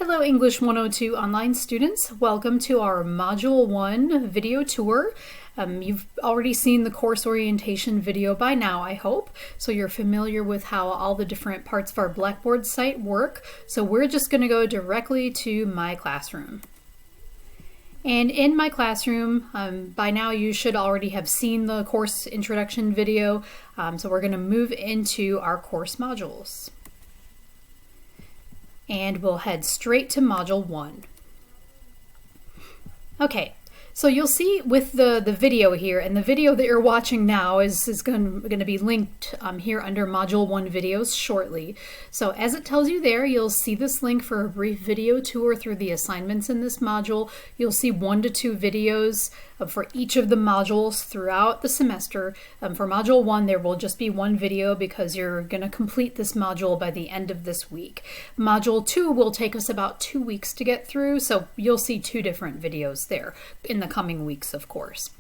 Hello English 102 online students. Welcome to our Module 1 video tour. You've already seen the course orientation video by now, I hope. So you're familiar with how all the different parts of our Blackboard site work. So we're just going to go directly to My Classroom. And in My Classroom, by now you should already have seen the course introduction video. So we're going to move into our course modules. And we'll head straight to Module 1. Okay, so you'll see with the video here, and the video that you're watching now is going to be linked here under Module 1 videos shortly. So as it tells you there, you'll see this link for a brief video tour through the assignments in this module. You'll see 1 to 2 videos for each of the modules throughout the semester. For Module 1, there will just be 1 video because you're going to complete this module by the end of this week. Module 2 will take us about 2 weeks to get through, so you'll see 2 different videos there in the coming weeks, of course.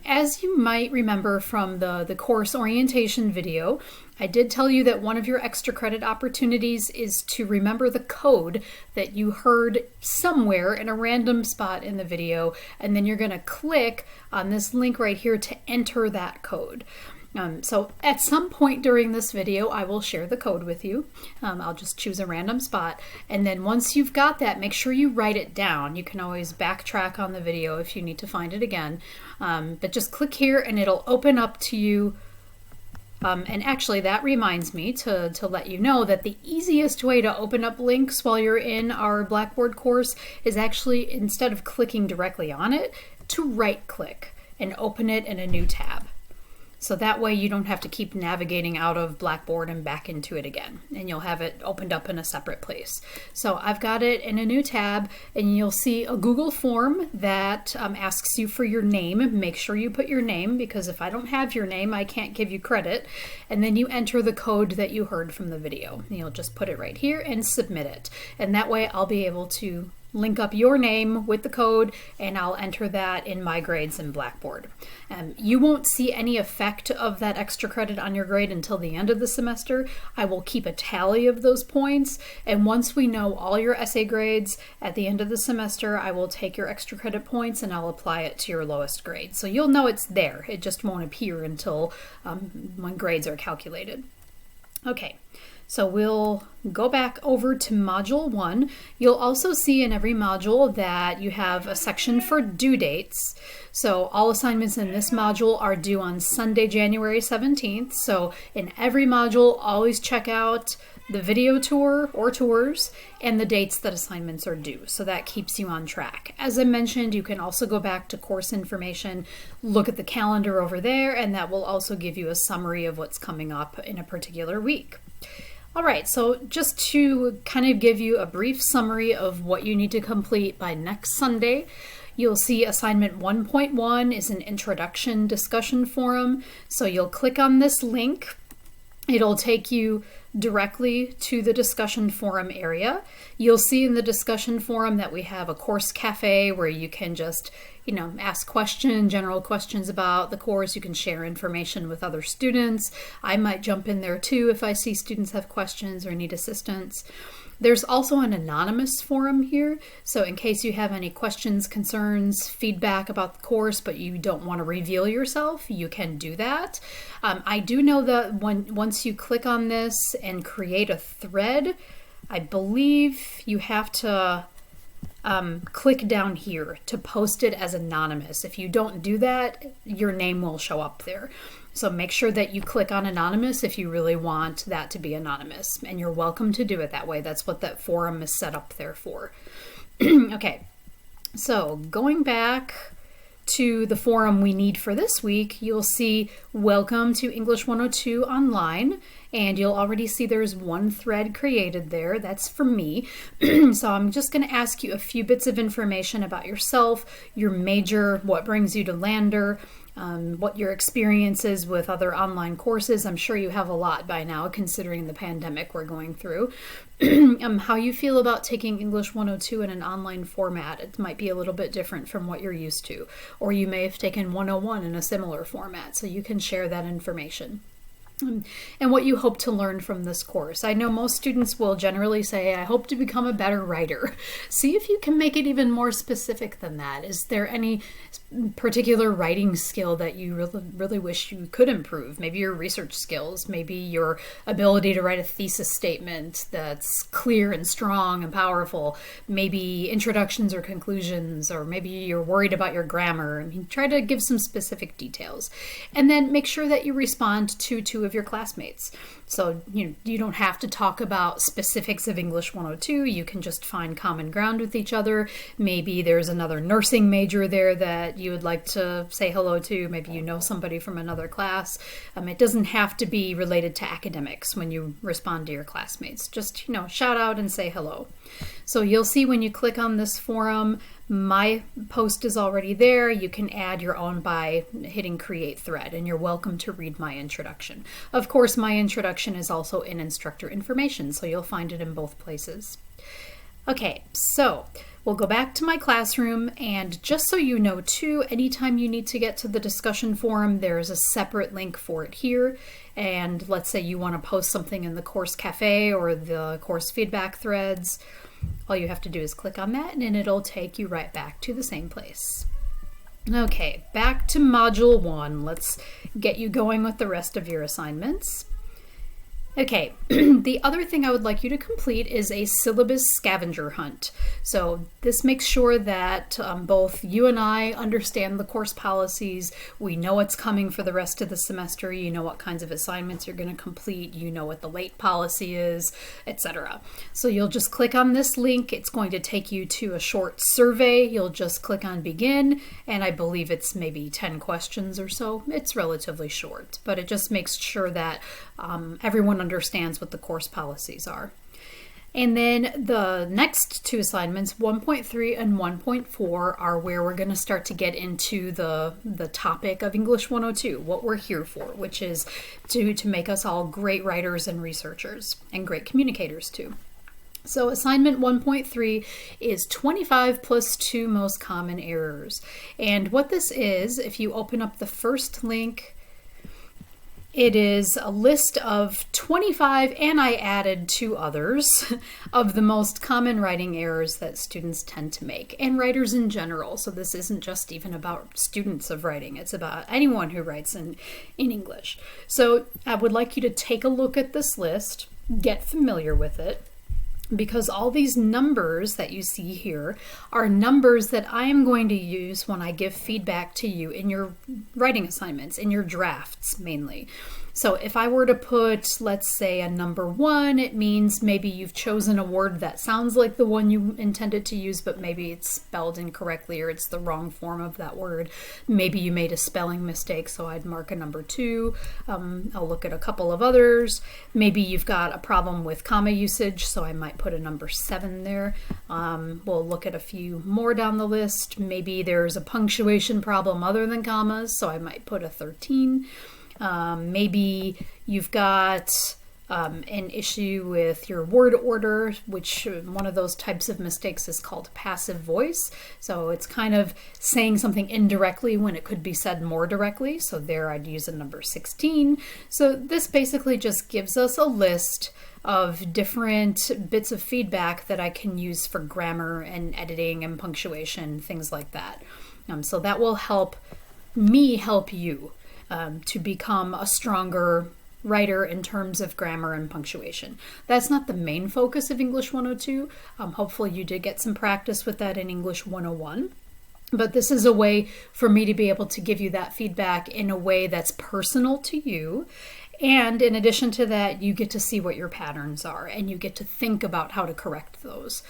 As you might remember from the course orientation video, I did tell you that one of your extra credit opportunities is to remember the code that you heard somewhere in a random spot in the video, and then you're going to click on this link right here to enter that code. So at some point during this video, I will share the code with you. I'll just choose a random spot. And then once you've got that, make sure you write it down. You can always backtrack on the video if you need to find it again. But just click here and it'll open up to you. And actually that reminds me to let you know that the easiest way to open up links while you're in our Blackboard course is actually, instead of clicking directly on it, to right click and open it in a new tab. So that way you don't have to keep navigating out of Blackboard and back into it again, and you'll have it opened up in a separate place. So I've got it in a new tab, and you'll see a Google form that asks you for your name. Make sure you put your name, because if I don't have your name, I can't give you credit. And then you enter the code that you heard from the video. And you'll just put it right here and submit it. And that way I'll be able to link up your name with the code, and I'll enter that in my grades in Blackboard. You won't see any effect of that extra credit on your grade until the end of the semester. I will keep a tally of those points, and once we know all your essay grades at the end of the semester, I will take your extra credit points and I'll apply it to your lowest grade. So you'll know it's there. It just won't appear until when grades are calculated. Okay. So we'll go back over to Module 1. You'll also see in every module that you have a section for due dates. So all assignments in this module are due on Sunday, January 17th. So in every module, always check out the video tour or tours and the dates that assignments are due. So that keeps you on track. As I mentioned, you can also go back to course information, look at the calendar over there, and that will also give you a summary of what's coming up in a particular week. All right, so just to kind of give you a brief summary of what you need to complete by next Sunday, you'll see assignment 1.1 is an introduction discussion forum. So you'll click on this link. It'll take you directly to the discussion forum area. You'll see in the discussion forum that we have a course cafe where you can just, ask questions, general questions about the course. You can share information with other students. I might jump in there too if I see students have questions or need assistance. There's also an anonymous forum here, so in case you have any questions, concerns, feedback about the course, but you don't want to reveal yourself, you can do that. I do know that once you click on this and create a thread, I believe you have to click down here to post it as anonymous. If you don't do that, your name will show up there. So make sure that you click on anonymous if you really want that to be anonymous, and you're welcome to do it that way. That's what that forum is set up there for. Okay, so going back to the forum we need for this week, you'll see Welcome to English 102 Online, and you'll already see there's 1 thread created there. That's for me. So I'm just going to ask you a few bits of information about yourself, your major, what brings you to Lander, what your experience is with other online courses. I'm sure you have a lot by now, considering the pandemic we're going through. How you feel about taking English 102 in an online format. It might be a little bit different from what you're used to. Or you may have taken 101 in a similar format, so you can share that information. and what you hope to learn from this course. I know most students will generally say, I hope to become a better writer. See if you can make it even more specific than that. Is there any particular writing skill that you really wish you could improve? Maybe your research skills, maybe your ability to write a thesis statement that's clear and strong and powerful, maybe introductions or conclusions, or maybe you're worried about your grammar. I mean, try to give some specific details. And then make sure that you respond to two of your classmates. So you don't have to talk about specifics of English 102. You can just find common ground with each other. Maybe there's another nursing major there that you would like to say hello to. Maybe you know somebody from another class. It doesn't have to be related to academics when you respond to your classmates. Just, shout out and say hello. So you'll see when you click on this forum, my post is already there. You can add your own by hitting create thread, and you're welcome to read my introduction. Of course, my introduction is also in instructor information, so you'll find it in both places. Okay, so we'll go back to my classroom, and just so you know too, anytime you need to get to the discussion forum, there's a separate link for it here. And let's say you want to post something in the course cafe or the course feedback threads. All you have to do is click on that and it'll take you right back to the same place. Okay, back to Module 1. Let's get you going with the rest of your assignments. Okay, the other thing I would like you to complete is a syllabus scavenger hunt. So this makes sure that both you and I understand the course policies. We know what's coming for the rest of the semester. You know what kinds of assignments you're going to complete. You know what the late policy is, etc. So you'll just click on this link. It's going to take you to a short survey. You'll just click on begin, and I believe it's maybe 10 questions or so. It's relatively short, but it just makes sure that everyone understands what the course policies are. And then the next two assignments, 1.3 and 1.4, are where we're going to start to get into the topic of English 102, what we're here for, which is to make us all great writers and researchers and great communicators too. So assignment 1.3 is 25 plus 2 most common errors. And what this is, if you open up the first link, it is a list of 25, and I added 2 others, of the most common writing errors that students tend to make, and writers in general. So this isn't just even about students of writing, it's about anyone who writes in English. So I would like you to take a look at this list, get familiar with it, because all these numbers that you see here are numbers that I am going to use when I give feedback to you in your writing assignments, in your drafts mainly. So if I were to put, let's say, a number 1, it means maybe you've chosen a word that sounds like the one you intended to use, but maybe it's spelled incorrectly or it's the wrong form of that word. Maybe you made a spelling mistake, so I'd mark a number 2. I'll look at a couple of others. Maybe you've got a problem with comma usage, so I might put a number 7 there. We'll look at a few more down the list. Maybe there's a punctuation problem other than commas, so I might put a 13. Maybe you've got an issue with your word order, which one of those types of mistakes is called passive voice. So it's kind of saying something indirectly when it could be said more directly. So there I'd use a number 16. So this basically just gives us a list of different bits of feedback that I can use for grammar and editing and punctuation, things like that. So that will help me help you to become a stronger writer in terms of grammar and punctuation. That's not the main focus of English 102. Hopefully you did get some practice with that in English 101. But this is a way for me to be able to give you that feedback in a way that's personal to you. And in addition to that, you get to see what your patterns are and you get to think about how to correct those.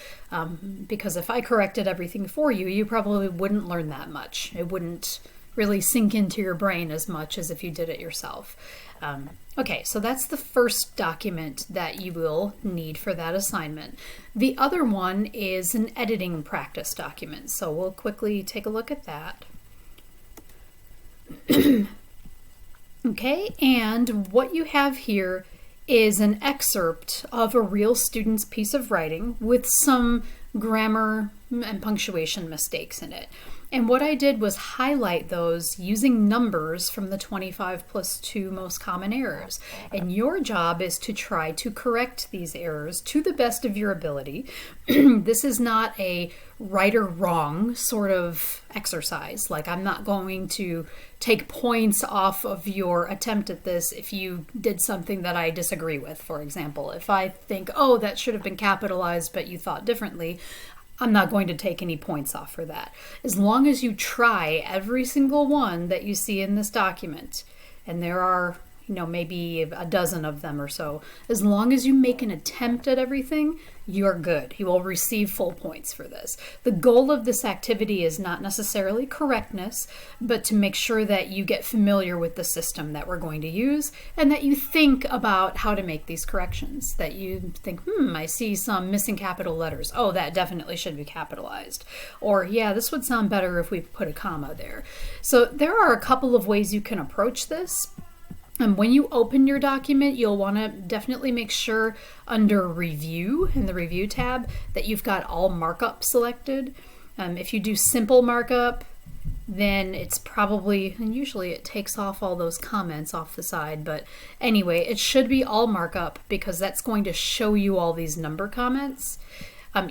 Because if I corrected everything for you, you probably wouldn't learn that much. It wouldn't really sink into your brain as much as if you did it yourself. Okay, so that's the first document that you will need for that assignment. The other one is an editing practice document, so we'll quickly take a look at that. Okay, and what you have here is an excerpt of a real student's piece of writing with some grammar and punctuation mistakes in it. And what I did was highlight those using numbers from the 25 plus 2 most common errors. And your job is to try to correct these errors to the best of your ability. This is not a right or wrong sort of exercise. Like, I'm not going to take points off of your attempt at this if you did something that I disagree with. For example, if I think, oh, that should have been capitalized, but you thought differently, I'm not going to take any points off for that. As long as you try every single one that you see in this document, and there are, maybe a dozen of them or so, as long as you make an attempt at everything, you're good. You will receive full points for this. The goal of this activity is not necessarily correctness, but to make sure that you get familiar with the system that we're going to use and that you think about how to make these corrections. That you think, I see some missing capital letters. Oh, that definitely should be capitalized. Or, yeah, this would sound better if we put a comma there. So there are a couple of ways you can approach this. And when you open your document, you'll want to definitely make sure under Review, in the Review tab, that you've got all markup selected. If you do simple markup, then it's probably, and usually it takes off all those comments off the side, but anyway, it should be all markup because that's going to show you all these number comments.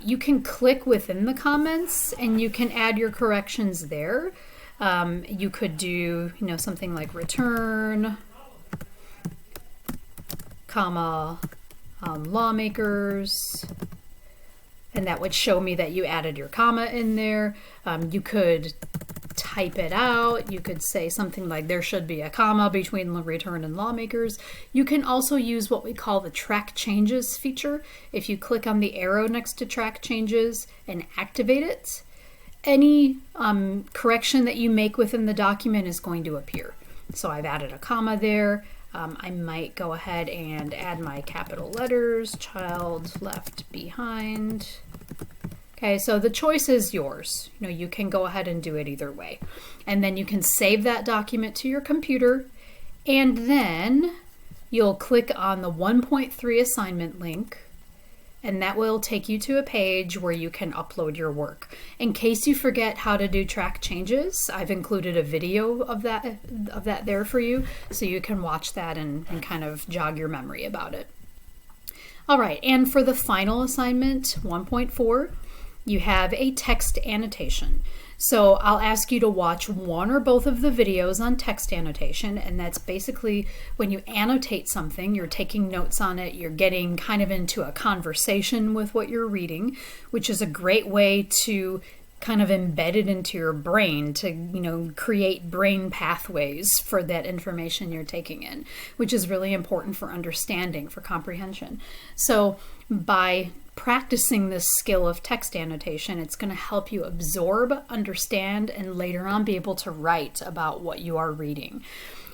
You can click within the comments and you can add your corrections there. You could do, something like return, comma, lawmakers, and that would show me that you added your comma in there. You could type it out. You could say something like there should be a comma between return and lawmakers. You can also use what we call the track changes feature. If you click on the arrow next to track changes and activate it, any correction that you make within the document is going to appear. So I've added a comma there. I might go ahead and add my capital letters, child left behind. Okay, so the choice is yours. You can go ahead and do it either way. And then you can save that document to your computer, and then you'll click on the 1.3 assignment link, and that will take you to a page where you can upload your work. In case you forget how to do track changes, I've included a video of that there for you, so you can watch that and kind of jog your memory about it. All right, and for the final assignment, 1.4, you have a text annotation. So I'll ask you to watch one or both of the videos on text annotation, and that's basically when you annotate something, you're taking notes on it, you're getting kind of into a conversation with what you're reading, which is a great way to kind of embed it into your brain to, create brain pathways for that information you're taking in, which is really important for understanding, for comprehension. So by practicing this skill of text annotation, it's going to help you absorb, understand, and later on be able to write about what you are reading.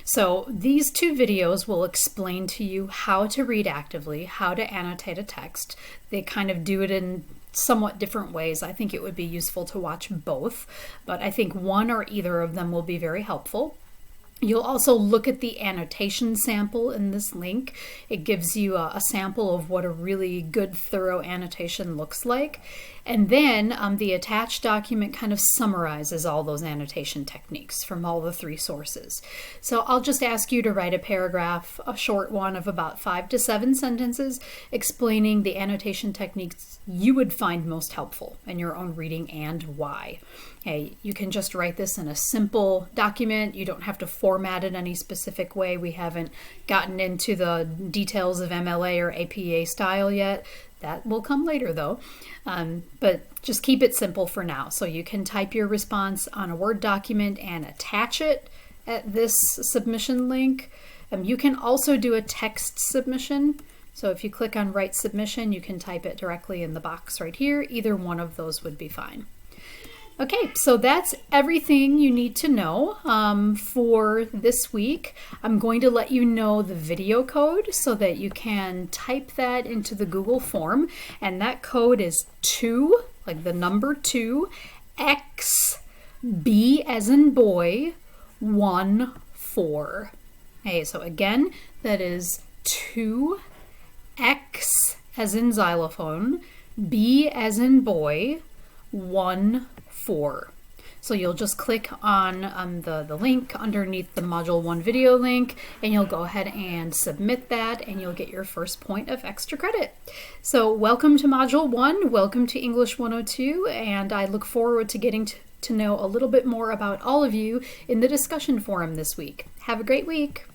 So these two videos will explain to you how to read actively, how to annotate a text. They kind of do it in somewhat different ways. I think it would be useful to watch both, but I think one or either of them will be very helpful. You'll also look at the annotation sample in this link. It gives you a sample of what a really good, thorough annotation looks like. And then the attached document kind of summarizes all those annotation techniques from all the three sources. So I'll just ask you to write a paragraph, a short one of about 5 to 7 sentences, explaining the annotation techniques you would find most helpful in your own reading and why. Hey, you can just write this in a simple document. You don't have to format it any specific way. We haven't gotten into the details of MLA or APA style yet. That will come later though. But just keep it simple for now. So you can type your response on a Word document and attach it at this submission link. You can also do a text submission. So if you click on Write Submission, you can type it directly in the box right here. Either one of those would be fine. Okay, so that's everything you need to know for this week. I'm going to let you know the video code so that you can type that into the Google form. And that code is 2, like the number 2, X, B as in boy, 1, 4. Okay, so again, that is 2, X as in xylophone, B as in boy, 1, 4. So you'll just click on the link underneath the Module 1 video link, and you'll go ahead and submit that, and you'll get your first point of extra credit. So welcome to Module 1, welcome to English 102, and I look forward to getting to know a little bit more about all of you in the discussion forum this week. Have a great week.